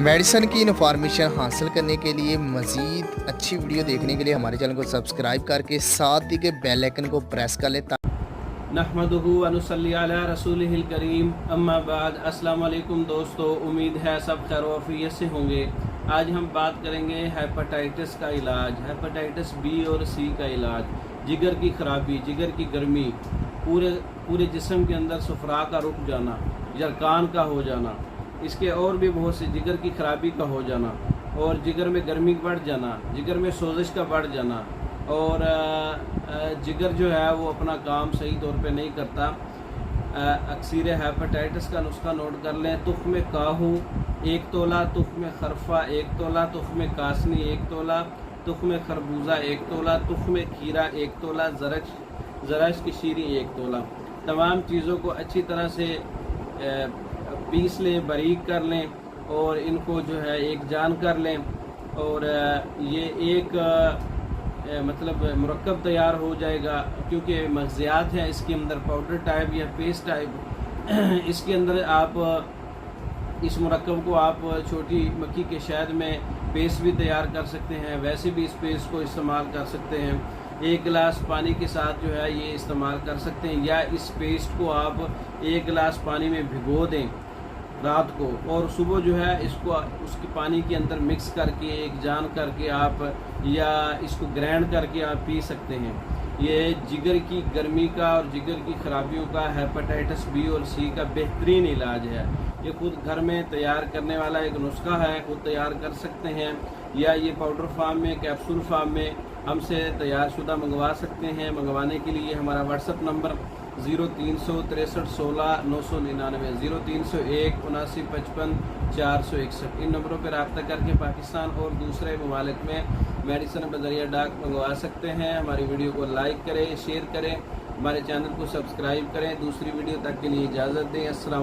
Medicine की information हासिल करने के लिए मज़ीद अच्छी वीडियो देखने के लिए हमारे चैनल को सब्सक्राइब करके साथ ही के बेल आइकन को प्रेस कर लें। नहमदुहु व नुसल्ली अला रसूलिहिल करीम, अम्मा बाद। अस्सलाम वालेकुम दोस्तों, उम्मीद है सब खैर व आफियत से होंगे। आज हम बात करेंगे हेपेटाइटिस का इलाज, हेपेटाइटिस बी और सी का इलाज। जिगर की ख़राबी, जिगर की गर्मी, पूरे जिस्म के अंदर सफरा का रुक जाना, जरकान का हो जाना, इसके और भी बहुत से, जिगर की ख़राबी का हो जाना और जिगर में गर्मी बढ़ जाना, जिगर में सोजिश का बढ़ जाना और जिगर जो है वो अपना काम सही तौर पे नहीं करता। अक्सर हेपेटाइटिस का नुस्खा नोट कर लें। तुख्म काहू 1 तोला, तुख्म खरफा 1 तोला, तुख्म कासनी 1 तोला, तुख्म खरबूजा 1 तोला, तुख्म खीरा 1 तोला, ज़रश की शीरी 1 तोला। तमाम चीज़ों को अच्छी तरह से पीस लें, बारीक कर लें और इनको जो है एक जान कर लें और ये एक मतलब मुरक्कब तैयार हो जाएगा। क्योंकि मग़ज़ियात हैं इसके अंदर, पाउडर टाइप या पेस्ट टाइप, इसके अंदर आप इस मुरक्कब को आप छोटी मक्खी के शहद में पेस्ट भी तैयार कर सकते हैं, वैसे भी इस पेस्ट को इस्तेमाल कर सकते हैं। 1 गिलास पानी के साथ जो है ये इस्तेमाल कर सकते हैं, या इस पेस्ट को आप 1 गिलास पानी में भिगो दें रात को और सुबह जो है इसको उसके पानी के अंदर मिक्स करके एक जान करके आप, या इसको ग्राइंड करके आप पी सकते हैं। ये जिगर की गर्मी का और जिगर की ख़राबियों का हेपेटाइटिस बी और सी का बेहतरीन इलाज है। ये खुद घर में तैयार करने वाला एक नुस्खा है, खुद तैयार कर सकते हैं, या ये पाउडर फार्म में, कैप्सूल फार्म में हमसे तैयार शुदा मंगवा सकते हैं। मंगवाने के लिए हमारा व्हाट्सअप नंबर 0363 16 999, 0301 79 55 461, इन नंबरों पर रब्ता करके पाकिस्तान और दूसरे ममालिक में मेडिसिन बज़रिया डाक मंगवा सकते हैं। हमारी वीडियो को लाइक करें, शेयर करें, हमारे चैनल को सब्सक्राइब करें। दूसरी वीडियो तक के लिए इजाज़त दें। अस्सलाम।